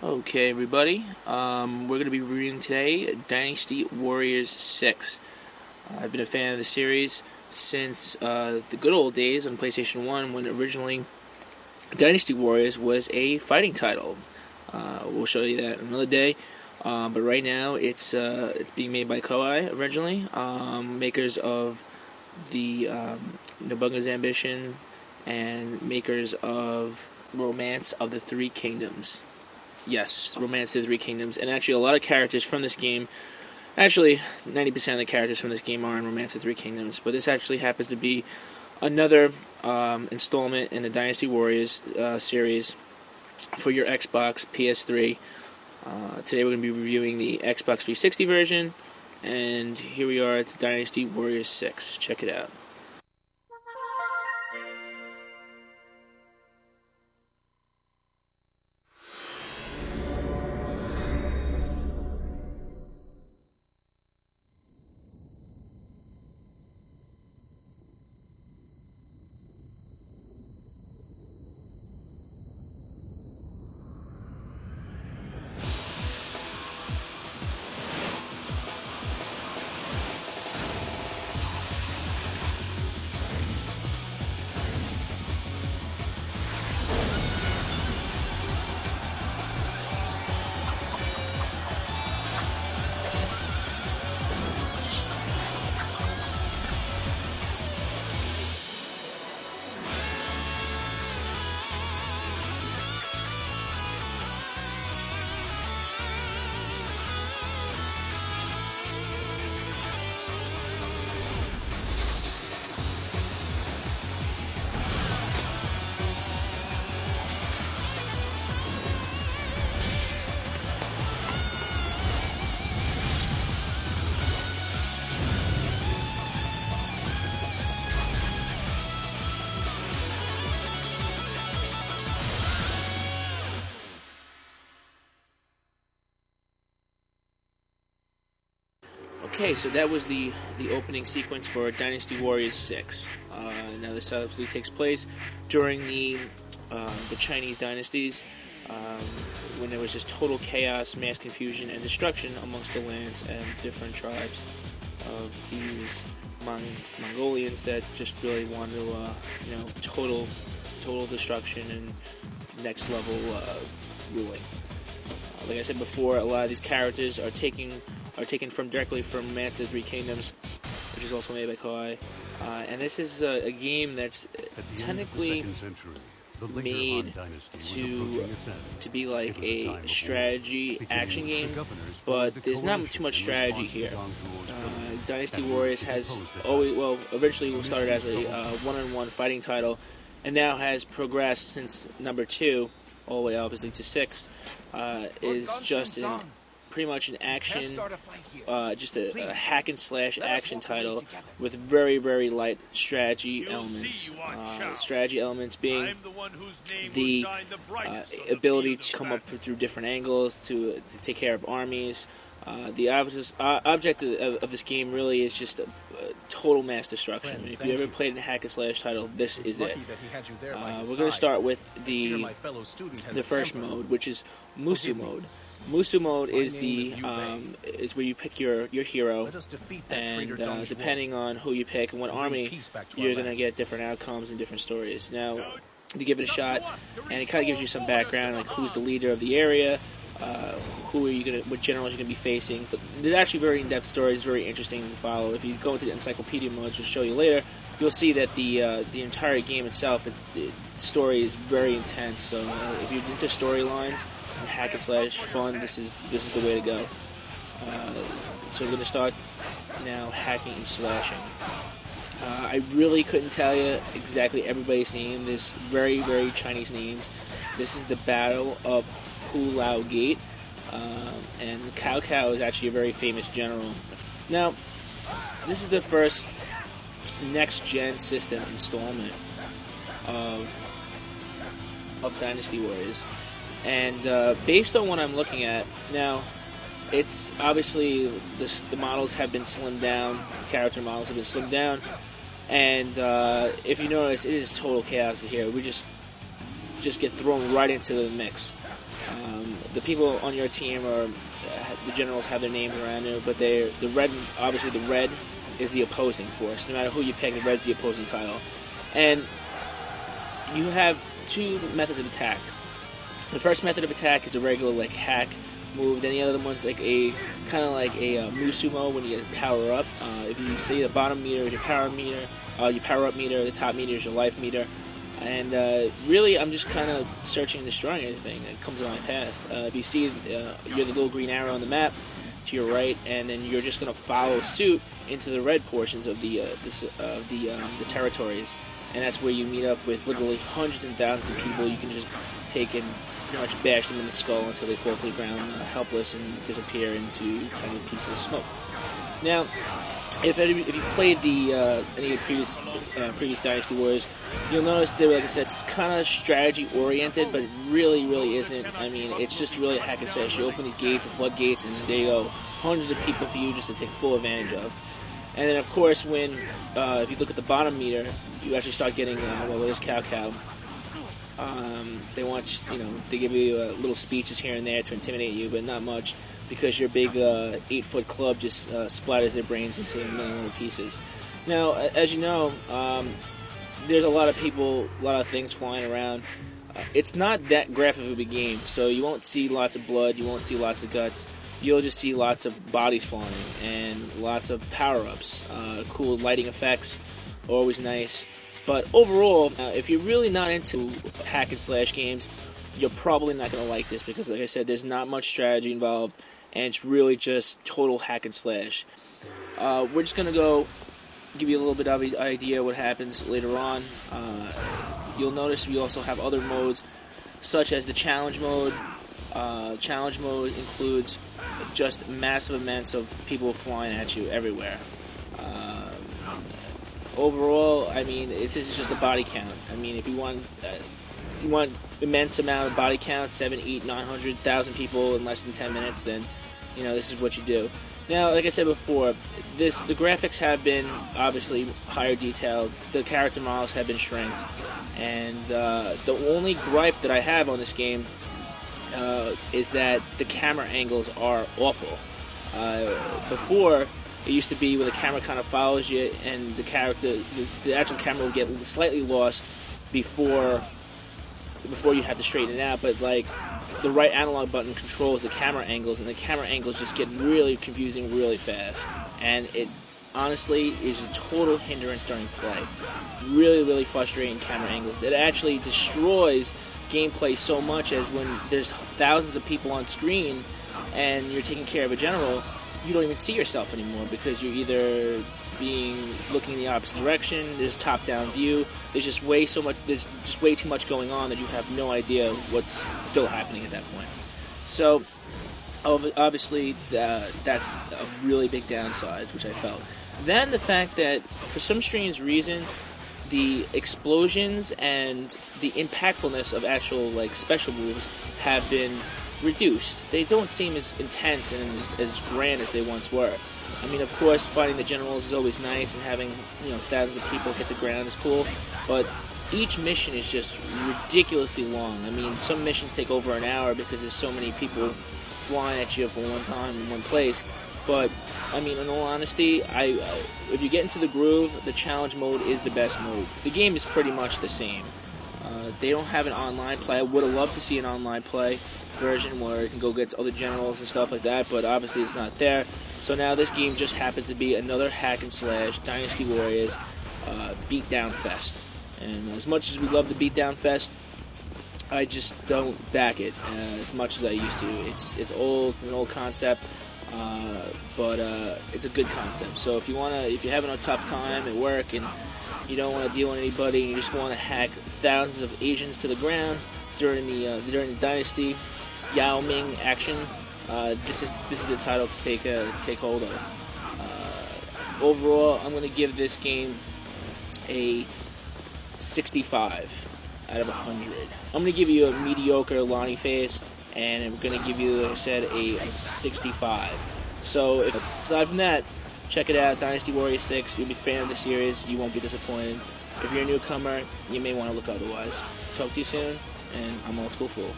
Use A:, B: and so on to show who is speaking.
A: Okay, everybody, we're going to be reviewing today Dynasty Warriors 6. I've been a fan of the series since the good old days on PlayStation 1 when originally Dynasty Warriors was a fighting title. We'll show you that another day, but right now it's being made by Koei originally, makers of the Nobunaga's Ambition and makers of Romance of the Three Kingdoms. Yes, Romance of the Three Kingdoms. And actually, a lot of characters from this game, actually, 90% of the characters from this game are in Romance of the Three Kingdoms. But this actually happens to be another installment in the Dynasty Warriors series for your Xbox, PS3. Today we're going to be reviewing the Xbox 360 version. And here we are, it's Dynasty Warriors 6. Check it out. Okay, so that was the opening sequence for Dynasty Warriors 6. Now this obviously takes place during the Chinese dynasties, when there was just total chaos, mass confusion, and destruction amongst the lands and different tribes of these Mongolians that just really wanted to, total destruction and next level ruling. Like I said before, a lot of these characters are taken directly from Romance of the Three Kingdoms, which is also made by Koei. And this is a game that's technically made to be like a strategy action game, but there's not too much strategy here. Dynasty Warriors has originally started as a one-on-one fighting title, and now has progressed since number 2 all the way obviously to 6. Is just pretty much an action, just a hack and slash action title with very, very light strategy elements. Strategy elements being the ability to come up through different angles to take care of armies. The object of this game really is just a total mass destruction. If you ever played a hack and slash title, this is it. We're going to start with the first mode, which is Musu mode. Musu mode is is where you pick your hero, and depending on who you pick and what army, you're going to get different outcomes and different stories. Now, you give it a shot, and it kind of gives you some background, like who's the leader of the area, what generals you're going to be facing. But there's actually very in-depth stories, very interesting to follow. If you go into the encyclopedia modes, which I'll show you later, you'll see that the entire game itself, the story is very intense. So if you're into storylines and hack and slash fun, this is the way to go. So we're going to start now hacking and slashing. I really couldn't tell you exactly everybody's name. There's very, very Chinese names. This is the Battle of Pulau Gate, and Cao Cao is actually a very famous general. Now, this is the first next-gen system installment of Dynasty Warriors. And based on what I'm looking at now, it's obviously the models have been slimmed down, character models have been slimmed down, and if you notice, it is total chaos here. We just get thrown right into the mix. the people on your team are the generals have their names around you, but the red. Obviously, the red is the opposing force. No matter who you pick, the red's the opposing tile, and you have two methods of attack. The first method of attack is a regular like hack move. Then the other one's like a kind of like a Musumo when you power up. If you see the bottom meter is your power meter, your power up meter. The top meter is your life meter. And really, I'm just kind of searching and destroying anything that comes on my path. If you see, you're the little green arrow on the map to your right, and then you're just going to follow suit into the red portions of the territories, and that's where you meet up with literally hundreds and thousands of people. You can just take and pretty much bash them in the skull until they fall to the ground, helpless, and disappear into tiny pieces of smoke. Now, if you played any of the previous Dynasty Warriors, you'll notice that, like I said, it's kind of strategy oriented, but it really isn't. I mean, it's just really a hack and slash. You open these gates, the floodgates, and there you go, hundreds of people for you just to take full advantage of. And then, of course, when if you look at the bottom meter, you actually start getting well, there's Cow. They want they give you little speeches here and there to intimidate you, but not much, because your big 8-foot club just splatters their brains into a million little pieces. Now, as you know, there's a lot of people, a lot of things flying around. It's not that graphic of a game, so you won't see lots of blood, you won't see lots of guts. You'll just see lots of bodies flying and lots of power-ups. Cool lighting effects, always nice. But overall, if you're really not into hack and slash games, you're probably not going to like this, because, like I said, there's not much strategy involved, and it's really just total hack and slash. We're just going to go give you a little bit of an idea what happens later on. You'll notice we also have other modes, such as the challenge mode. Challenge mode includes just massive amounts of people flying at you everywhere. Overall, I mean, this is just a body count. I mean, if you want immense amount of body count, 7, 8, 900,000 people in less than 10 minutes, then this is what you do. Now, like I said before, the graphics have been obviously higher detailed. The character models have been shrinked, and the only gripe that I have on this game is that the camera angles are awful. Before, it used to be where the camera kind of follows you, and the actual camera would get slightly lost before you have to straighten it out. But like the right analog button controls the camera angles, and the camera angles just get really confusing really fast. And it honestly is a total hindrance during play. Really frustrating camera angles. It actually destroys gameplay so much as when there's thousands of people on screen and you're taking care of a general, you don't even see yourself anymore, because you're either looking in the opposite direction. There's top-down view. There's just way too much going on that you have no idea what's still happening at that point. So obviously that's a really big downside, which I felt. Then the fact that for some strange reason, the explosions and the impactfulness of actual special moves have been reduced. They don't seem as intense and as grand as they once were. I mean, of course, fighting the generals is always nice, and having thousands of people hit the ground is cool, but each mission is just ridiculously long. I mean, some missions take over an hour because there's so many people flying at you for one time in one place. But I mean, in all honesty, if you get into the groove, the challenge mode is the best mode. The game is pretty much the same. They don't have an online play. I would have loved to see an online play version where you can go get other generals and stuff like that, but obviously it's not there. So now this game just happens to be another hack and slash Dynasty Warriors beatdown fest. And as much as we love the beatdown fest, I just don't back it as much as I used to. It's old. It's an old concept, but it's a good concept. So if you're having a tough time at work and you don't want to deal with anybody, and you just want to hack thousands of Asians to the ground during the Dynasty Yao Ming action, this is the title to take hold of. Overall, I'm going to give this game a 65 out of 100. I'm going to give you a mediocre Lonnie face, and I'm going to give you, like I said, a 65. So, aside from that, check it out, Dynasty Warriors 6. You'll be a fan of the series. You won't be disappointed. If you're a newcomer, you may want to look otherwise. Talk to you soon, and I'm Old School Fool.